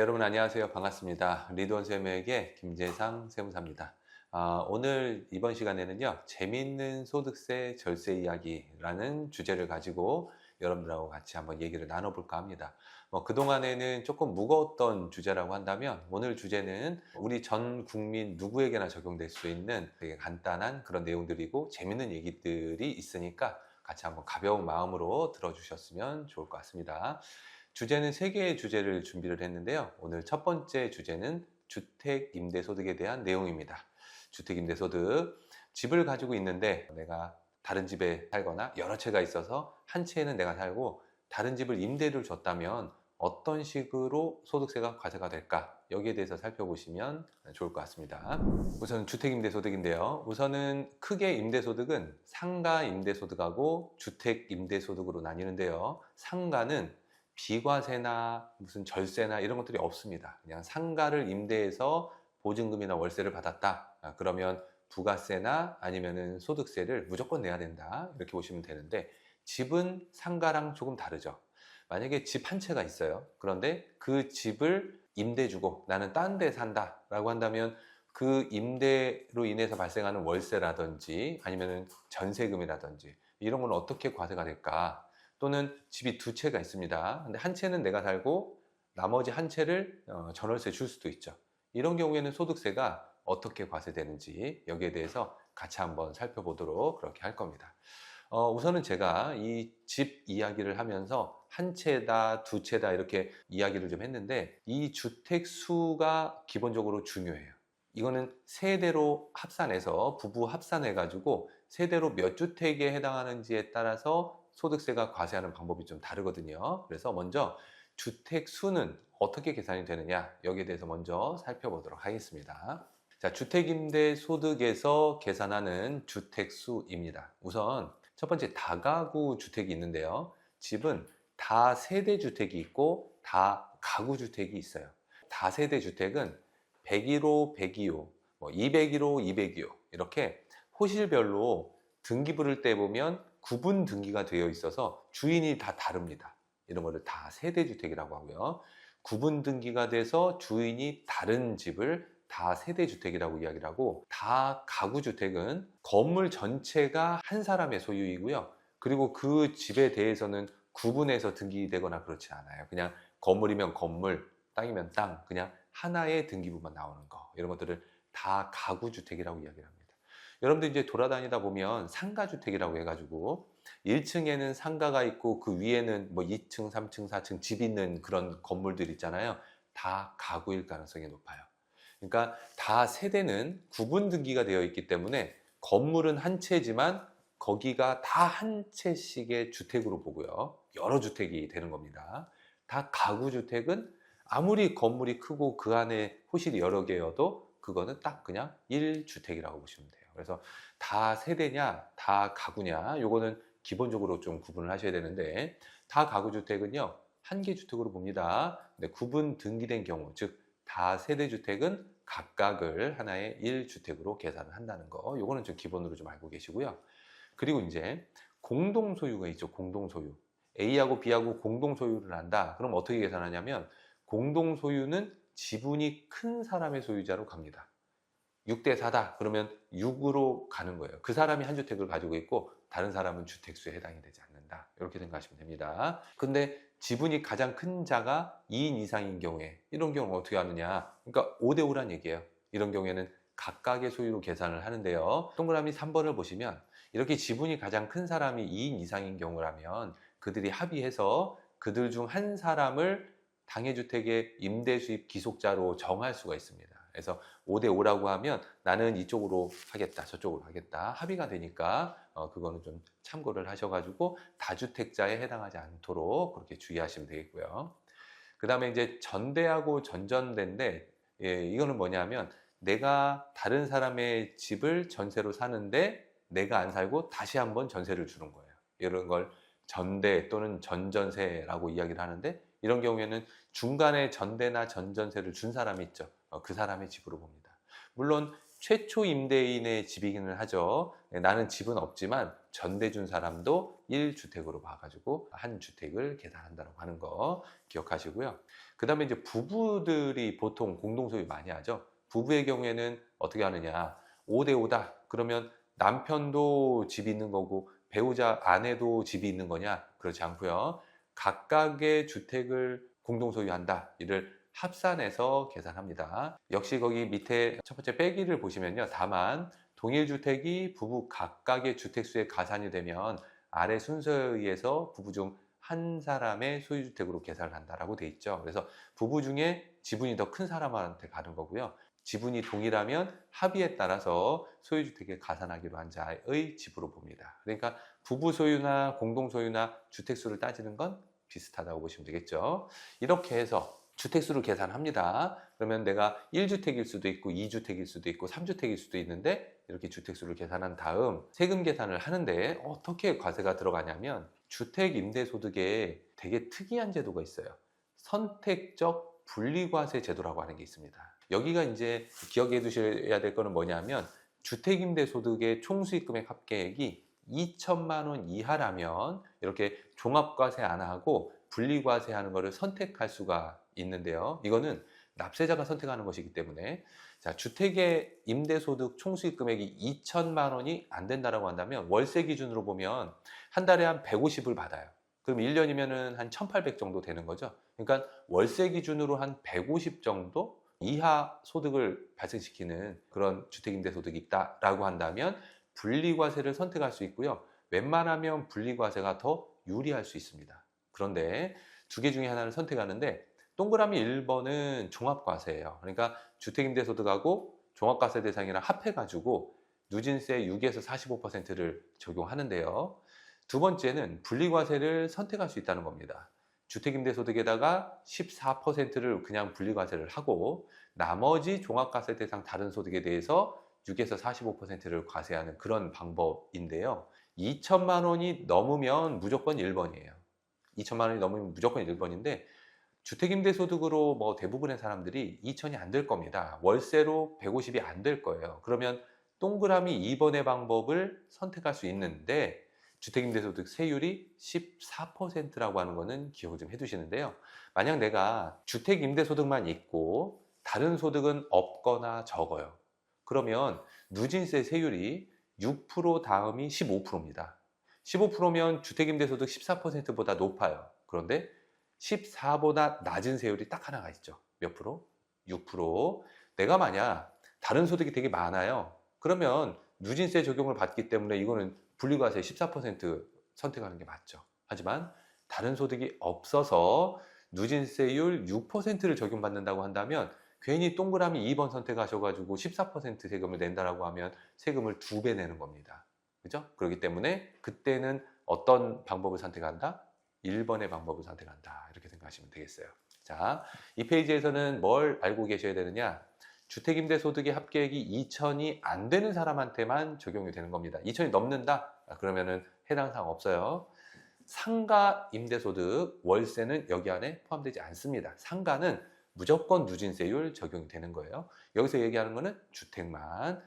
네, 여러분 안녕하세요. 반갑습니다. 리드원 세무에게 김재상 세무사입니다. 오늘 이번 시간에는요, 재미있는 소득세 절세 이야기라는 주제를 가지고 여러분들하고 같이 한번 얘기를 나눠볼까 합니다. 그동안에는 조금 무거웠던 주제라고 한다면 오늘 주제는 우리 전 국민 누구에게나 적용될 수 있는 되게 간단한 그런 내용들이고 재미있는 얘기들이 있으니까 같이 한번 가벼운 마음으로 들어주셨으면 좋을 것 같습니다. 주제는 세 개의 주제를 준비를 했는데요. 오늘 첫 번째 주제는 주택임대소득에 대한 내용입니다. 주택임대소득, 집을 가지고 있는데 내가 다른 집에 살거나 여러 채가 있어서 한 채는 내가 살고 다른 집을 임대를 줬다면 어떤 식으로 소득세가 과세가 될까? 여기에 대해서 살펴보시면 좋을 것 같습니다. 우선 주택임대소득인데요. 우선은 크게 임대소득은 상가임대소득하고 주택임대소득으로 나뉘는데요. 상가는 비과세나 무슨 절세나 이런 것들이 없습니다. 그냥 상가를 임대해서 보증금이나 월세를 받았다. 그러면 부가세나 아니면은 소득세를 무조건 내야 된다. 이렇게 보시면 되는데 집은 상가랑 조금 다르죠. 만약에 집 한 채가 있어요. 그런데 그 집을 임대 주고 나는 딴 데 산다 라고 한다면 그 임대로 인해서 발생하는 월세라든지 아니면은 전세금이라든지 이런 건 어떻게 과세가 될까? 또는 집이 두 채가 있습니다. 근데 한 채는 내가 살고 나머지 한 채를 전월세 줄 수도 있죠. 이런 경우에는 소득세가 어떻게 과세되는지 여기에 대해서 같이 한번 살펴보도록 그렇게 할 겁니다. 우선은 제가 이 집 이야기를 하면서 한 채다, 두 채다 이렇게 이야기를 좀 했는데 이 주택 수가 기본적으로 중요해요. 이거는 세대로 합산해서 부부 합산해가지고 세대로 몇 주택에 해당하는지에 따라서 소득세가 과세하는 방법이 좀 다르거든요. 그래서 먼저 주택 수는 어떻게 계산이 되느냐 여기에 대해서 먼저 살펴보도록 하겠습니다. 자, 주택임대소득에서 계산하는 주택수입니다. 우선 첫 번째 다가구 주택이 있는데요. 집은 다세대주택이 있고 다가구주택이 있어요. 다세대주택은 101호, 102호, 201호, 202호 이렇게 호실별로 등기 부를 때 보면 구분 등기가 되어 있어서 주인이 다 다릅니다. 이런 거를 다세대주택이라고 하고요. 구분 등기가 돼서 주인이 다른 집을 다세대주택이라고 이야기를 하고 다가구주택은 건물 전체가 한 사람의 소유이고요. 그리고 그 집에 대해서는 구분해서 등기되거나 그렇지 않아요. 그냥 건물이면 건물, 땅이면 땅, 그냥 하나의 등기부만 나오는 거. 이런 것들을 다가구주택이라고 이야기를 합니다. 여러분들 이제 돌아다니다 보면 상가주택이라고 해가지고 1층에는 상가가 있고 그 위에는 뭐 2층, 3층, 4층 집 있는 그런 건물들 있잖아요. 다 가구일 가능성이 높아요. 그러니까 다 세대는 구분 등기가 되어 있기 때문에 건물은 한 채지만 거기가 다 한 채씩의 주택으로 보고요. 여러 주택이 되는 겁니다. 다 가구 주택은 아무리 건물이 크고 그 안에 호실이 여러 개여도 그거는 딱 그냥 1주택이라고 보시면 돼요. 그래서 다 세대냐, 다 가구냐, 요거는 기본적으로 좀 구분을 하셔야 되는데 다 가구 주택은요. 한 개 주택으로 봅니다. 근데 구분 등기된 경우, 즉 다세대 주택은 각각을 하나의 1주택으로 계산을 한다는 거. 요거는 좀 기본으로 좀 알고 계시고요. 그리고 이제 공동소유가 있죠. 공동소유. A하고 B하고 공동소유를 한다. 그럼 어떻게 계산하냐면 공동소유는 지분이 큰 사람의 소유자로 갑니다. 6대 4다. 그러면 6으로 가는 거예요. 그 사람이 한 주택을 가지고 있고 다른 사람은 주택수에 해당이 되지 않는다. 이렇게 생각하시면 됩니다. 근데 지분이 가장 큰 자가 2인 이상인 경우에 이런 경우는 어떻게 하느냐. 그러니까 5대 5란 얘기예요. 이런 경우에는 각각의 소유로 계산을 하는데요. 동그라미 3번을 보시면 이렇게 지분이 가장 큰 사람이 2인 이상인 경우라면 그들이 합의해서 그들 중 한 사람을 당해주택의 임대수입 기속자로 정할 수가 있습니다. 그래서 5대 5라고 하면 나는 이쪽으로 하겠다, 저쪽으로 하겠다 합의가 되니까 그거는 좀 참고를 하셔가지고 다주택자에 해당하지 않도록 그렇게 주의하시면 되겠고요. 그 다음에 이제 전대하고 전전대인데 이거는 뭐냐면 내가 다른 사람의 집을 전세로 사는데 내가 안 살고 다시 한번 전세를 주는 거예요. 이런 걸 전대 또는 전전세라고 이야기를 하는데 이런 경우에는 중간에 전대나 전전세를 준 사람이 있죠. 그 사람의 집으로 봅니다. 물론 최초 임대인의 집이기는 하죠. 나는 집은 없지만 전대 준 사람도 1주택으로 봐가지고 한 주택을 계산한다고 하는 거 기억하시고요. 그 다음에 이제 부부들이 보통 공동소유 많이 하죠. 부부의 경우에는 어떻게 하느냐. 5대 5다. 그러면 남편도 집이 있는 거고 배우자 아내도 집이 있는 거냐? 그렇지 않고요. 각각의 주택을 공동소유한다. 이를 합산해서 계산합니다. 역시 거기 밑에 첫 번째 빼기를 보시면요. 다만 동일 주택이 부부 각각의 주택수에 가산이 되면 아래 순서에 의해서 부부 중 한 사람의 소유주택으로 계산을 한다라고 돼 있죠. 그래서 부부 중에 지분이 더 큰 사람한테 가는 거고요. 지분이 동일하면 합의에 따라서 소유주택에 가산하기로 한 자의 집으로 봅니다. 그러니까 부부 소유나 공동 소유나 주택수를 따지는 건 비슷하다고 보시면 되겠죠. 이렇게 해서 주택수를 계산합니다. 그러면 내가 1주택일 수도 있고 2주택일 수도 있고 3주택일 수도 있는데 이렇게 주택수를 계산한 다음 세금 계산을 하는데 어떻게 과세가 들어가냐면 주택임대소득에 되게 특이한 제도가 있어요. 선택적 분리과세 제도라고 하는 게 있습니다. 여기가 이제 기억해 두셔야 될 거는 뭐냐면 주택임대소득의 총수익금액 합계액이 2천만 원 이하라면 이렇게 종합과세 안 하고 분리과세 하는 것을 선택할 수가 있는데요. 이거는 납세자가 선택하는 것이기 때문에 자, 주택의 임대소득 총수익금액이 2천만 원이 안 된다라고 한다면 월세 기준으로 보면 한 달에 한 150을 받아요. 그럼 1년이면은 한 1,800 정도 되는 거죠. 그러니까 월세 기준으로 한 150 정도 이하 소득을 발생시키는 그런 주택임대소득이 있다라고 한다면 분리과세를 선택할 수 있고요. 웬만하면 분리과세가 더 유리할 수 있습니다. 그런데 두 개 중에 하나를 선택하는데 동그라미 1번은 종합과세예요. 그러니까 주택임대소득하고 종합과세 대상이랑 합해가지고 누진세 6에서 45%를 적용하는데요. 두 번째는 분리과세를 선택할 수 있다는 겁니다. 주택임대소득에다가 14%를 그냥 분리과세를 하고 나머지 종합과세 대상 다른 소득에 대해서 6에서 45%를 과세하는 그런 방법인데요. 2천만 원이 넘으면 무조건 1번이에요. 2천만 원이 넘으면 무조건 1번인데 주택임대소득으로 뭐 대부분의 사람들이 2천이 안 될 겁니다. 월세로 150이 안 될 거예요. 그러면 동그라미 2번의 방법을 선택할 수 있는데 주택임대소득 세율이 14%라고 하는 거는 기억을 좀 해두시는데요. 만약 내가 주택임대소득만 있고 다른 소득은 없거나 적어요. 그러면 누진세 세율이 6% 다음이 15%입니다. 15%면 주택임대소득 14%보다 높아요. 그런데 14보다 낮은 세율이 딱 하나가 있죠. 몇 프로? 6%. 내가 만약 다른 소득이 되게 많아요. 그러면 누진세 적용을 받기 때문에 이거는 분리과세 14% 선택하는 게 맞죠. 하지만 다른 소득이 없어서 누진세율 6%를 적용받는다고 한다면 괜히 동그라미 2번 선택하셔가지고 14% 세금을 낸다라고 하면 세금을 2배 내는 겁니다. 그죠? 그렇기 때문에 그때는 어떤 방법을 선택한다? 1번의 방법을 선택한다. 이렇게 생각하시면 되겠어요. 자, 이 페이지에서는 뭘 알고 계셔야 되느냐? 주택임대소득의 합계액이 2천이 안 되는 사람한테만 적용이 되는 겁니다. 2천이 넘는다? 그러면은 해당 사항 없어요. 상가 임대소득, 월세는 여기 안에 포함되지 않습니다. 상가는 무조건 누진세율 적용이 되는 거예요. 여기서 얘기하는 거는 주택만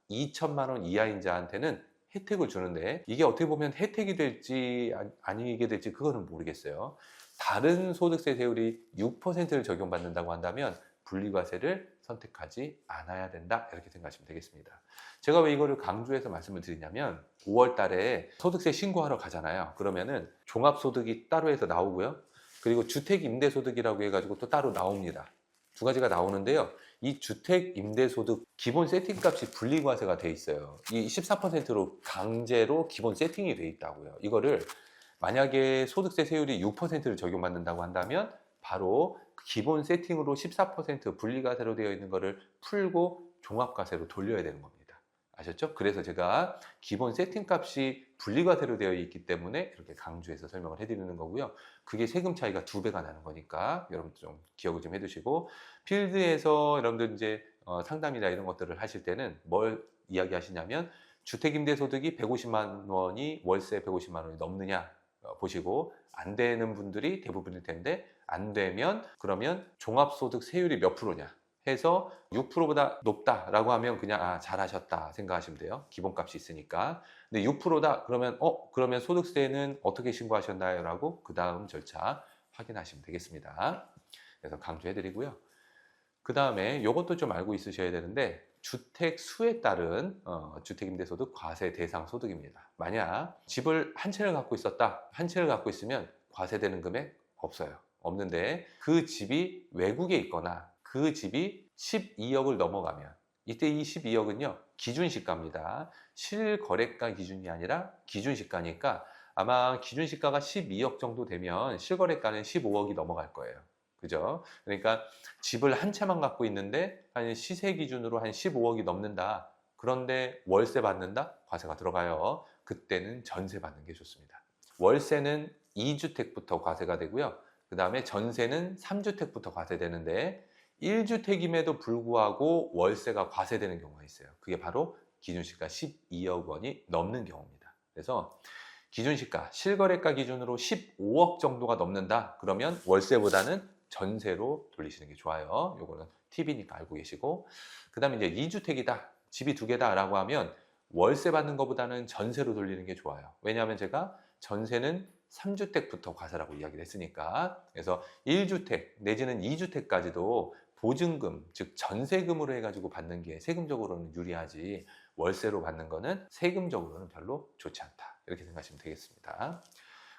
2천만 원 이하인 자한테는 혜택을 주는데 이게 어떻게 보면 혜택이 될지 아니게 될지 그거는 모르겠어요. 다른 소득세 세율이 6%를 적용받는다고 한다면 분리과세를 선택하지 않아야 된다 이렇게 생각하시면 되겠습니다. 제가 왜 이거를 강조해서 말씀을 드리냐면 5월 달에 소득세 신고하러 가잖아요. 그러면은 종합소득이 따로 해서 나오고요. 그리고 주택임대소득이라고 해가지고 또 따로 나옵니다. 두 가지가 나오는데요. 이 주택임대소득 기본 세팅값이 분리과세가 돼 있어요. 이 14%로 강제로 기본 세팅이 돼 있다고요. 이거를 만약에 소득세 세율이 6%를 적용받는다고 한다면 바로 기본 세팅으로 14% 분리과세로 되어 있는 거를 풀고 종합과세로 돌려야 되는 겁니다. 아셨죠? 그래서 제가 기본 세팅값이 분리과세로 되어 있기 때문에 이렇게 강조해서 설명을 해드리는 거고요. 그게 세금 차이가 2배가 나는 거니까 여러분 좀 기억을 좀 해두시고 필드에서 여러분들 이제 상담이나 이런 것들을 하실 때는 뭘 이야기하시냐면 주택임대소득이 150만 원이 월세 150만 원이 넘느냐 보시고 안 되는 분들이 대부분일 텐데 안 되면 그러면 종합소득 세율이 몇 프로냐 해서 6%보다 높다라고 하면 그냥 잘하셨다 생각하시면 돼요. 기본값이 있으니까. 근데 6%다 그러면 그러면 소득세는 어떻게 신고하셨나요? 라고 그 다음 절차 확인하시면 되겠습니다. 그래서 강조해 드리고요. 그 다음에 이것도 좀 알고 있으셔야 되는데, 주택 수에 따른 주택임대소득 과세 대상 소득입니다. 만약 집을 한 채를 갖고 있었다, 한 채를 갖고 있으면 과세되는 금액 없어요. 없는데 그 집이 외국에 있거나 그 집이 12억을 넘어가면, 이때 이 12억은요 기준시가입니다. 실거래가 기준이 아니라 기준시가니까 아마 기준시가가 12억 정도 되면 실거래가는 15억이 넘어갈 거예요. 그죠? 그러니까 집을 한 채만 갖고 있는데 한 시세 기준으로 한 15억이 넘는다. 그런데 월세 받는다? 과세가 들어가요. 그때는 전세 받는 게 좋습니다. 월세는 2주택부터 과세가 되고요. 그 다음에 전세는 3주택부터 과세되는데 1주택임에도 불구하고 월세가 과세되는 경우가 있어요. 그게 바로 기준시가 12억 원이 넘는 경우입니다. 그래서 기준시가, 실거래가 기준으로 15억 정도가 넘는다. 그러면 월세보다는 전세로 돌리시는 게 좋아요. 요거는 팁이니까 알고 계시고. 그 다음에 이제 2주택이다, 집이 2개다 라고 하면 월세 받는 것보다는 전세로 돌리는 게 좋아요. 왜냐하면 제가 전세는 3주택부터 과세라고 이야기를 했으니까. 그래서 1주택 내지는 2주택까지도 보증금, 즉 전세금으로 해가지고 받는 게 세금적으로는 유리하지, 월세로 받는 거는 세금적으로는 별로 좋지 않다. 이렇게 생각하시면 되겠습니다.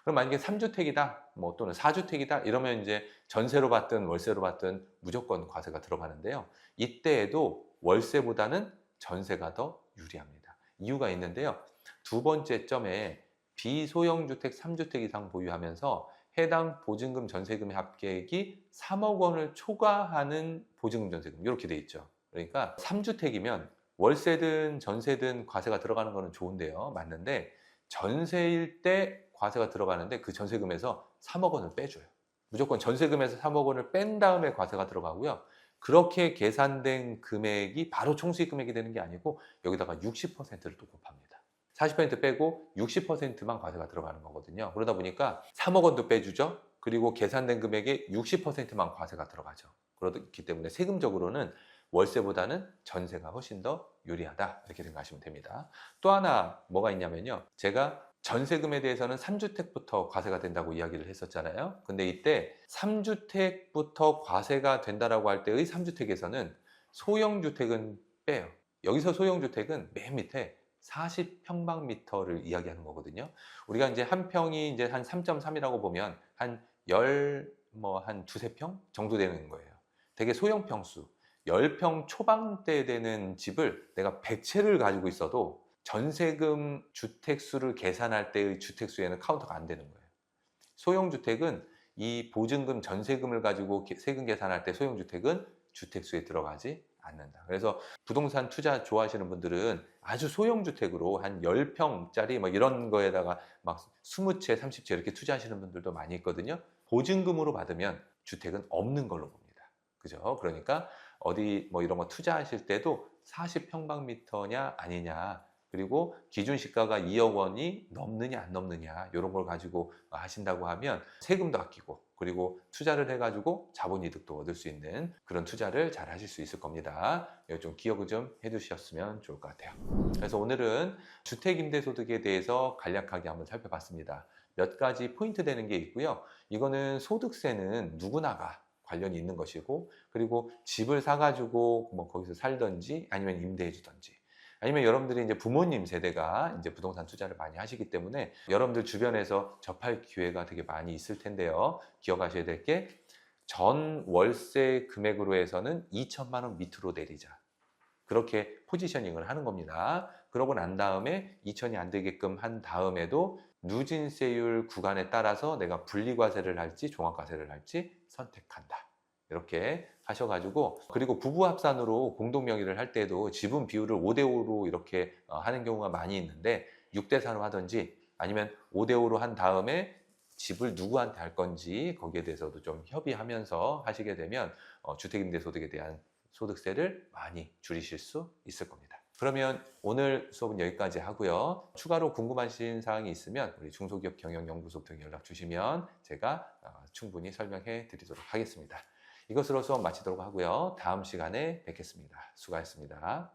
그럼 만약에 3주택이다, 뭐 또는 4주택이다 이러면 이제 전세로 받든 월세로 받든 무조건 과세가 들어가는데요. 이때에도 월세보다는 전세가 더 유리합니다. 이유가 있는데요. 두 번째 점에 비소형주택 3주택 이상 보유하면서 해당 보증금 전세금의 합계액이 3억 원을 초과하는 보증금 전세금, 이렇게 돼 있죠. 그러니까 3주택이면 월세든 전세든 과세가 들어가는 거는 좋은데요. 맞는데 전세일 때 과세가 들어가는데 그 전세금에서 3억 원을 빼줘요. 무조건 전세금에서 3억 원을 뺀 다음에 과세가 들어가고요. 그렇게 계산된 금액이 바로 총수익 금액이 되는 게 아니고 여기다가 60%를 또 곱합니다. 40% 빼고 60%만 과세가 들어가는 거거든요. 그러다 보니까 3억 원도 빼주죠. 그리고 계산된 금액의 60%만 과세가 들어가죠. 그렇기 때문에 세금적으로는 월세보다는 전세가 훨씬 더 유리하다, 이렇게 생각하시면 됩니다. 또 하나 뭐가 있냐면요, 제가 전세금에 대해서는 3주택부터 과세가 된다고 이야기를 했었잖아요. 근데 이때 3주택부터 과세가 된다라고 할 때의 3주택에서는 소형주택은 빼요. 여기서 소형주택은 맨 밑에 40평방미터를 이야기하는 거거든요. 우리가 이제 한 평이 이제 한 3.3이라고 보면 한 한 두세 평 정도 되는 거예요. 되게 소형 평수. 10평 초반대 되는 집을 내가 100채를 가지고 있어도 전세금 주택수를 계산할 때의 주택수에는 카운터가 안 되는 거예요. 소형주택은 이 보증금 전세금을 가지고 세금 계산할 때 소형주택은 주택수에 들어가지 않는다. 그래서 부동산 투자 좋아하시는 분들은 아주 소형주택으로 한 10평짜리 뭐 이런 거에다가 막 20채, 30채 이렇게 투자하시는 분들도 많이 있거든요. 보증금으로 받으면 주택은 없는 걸로 봅니다. 그죠? 그러니까 어디 뭐 이런 거 투자하실 때도 40평방미터냐 아니냐, 그리고 기준 시가가 2억 원이 넘느냐 안 넘느냐, 이런 걸 가지고 하신다고 하면 세금도 아끼고 그리고 투자를 해가지고 자본이득도 얻을 수 있는 그런 투자를 잘 하실 수 있을 겁니다. 이거 좀 기억을 좀 해두셨으면 좋을 것 같아요. 그래서 오늘은 주택임대소득에 대해서 간략하게 한번 살펴봤습니다. 몇 가지 포인트 되는 게 있고요. 이거는 소득세는 누구나가 관련이 있는 것이고, 그리고 집을 사가지고 뭐 거기서 살든지 아니면 임대해 주든지, 아니면 여러분들이 이제 부모님 세대가 이제 부동산 투자를 많이 하시기 때문에 여러분들 주변에서 접할 기회가 되게 많이 있을 텐데요. 기억하셔야 될 게, 전 월세 금액으로 해서는 2천만 원 밑으로 내리자, 그렇게 포지셔닝을 하는 겁니다. 그러고 난 다음에 2천이 안 되게끔 한 다음에도 누진세율 구간에 따라서 내가 분리과세를 할지 종합과세를 할지 선택한다, 이렇게 하셔가지고, 그리고 부부합산으로 공동명의를 할 때도 지분 비율을 5대5로 이렇게 하는 경우가 많이 있는데 6대4로 하든지 아니면 5대5로 한 다음에 집을 누구한테 할 건지 거기에 대해서도 좀 협의하면서 하시게 되면 주택임대소득에 대한 소득세를 많이 줄이실 수 있을 겁니다. 그러면 오늘 수업은 여기까지 하고요. 추가로 궁금하신 사항이 있으면 우리 중소기업 경영연구소 등 연락 주시면 제가 충분히 설명해 드리도록 하겠습니다. 이것으로 수업 마치도록 하고요. 다음 시간에 뵙겠습니다. 수고하셨습니다.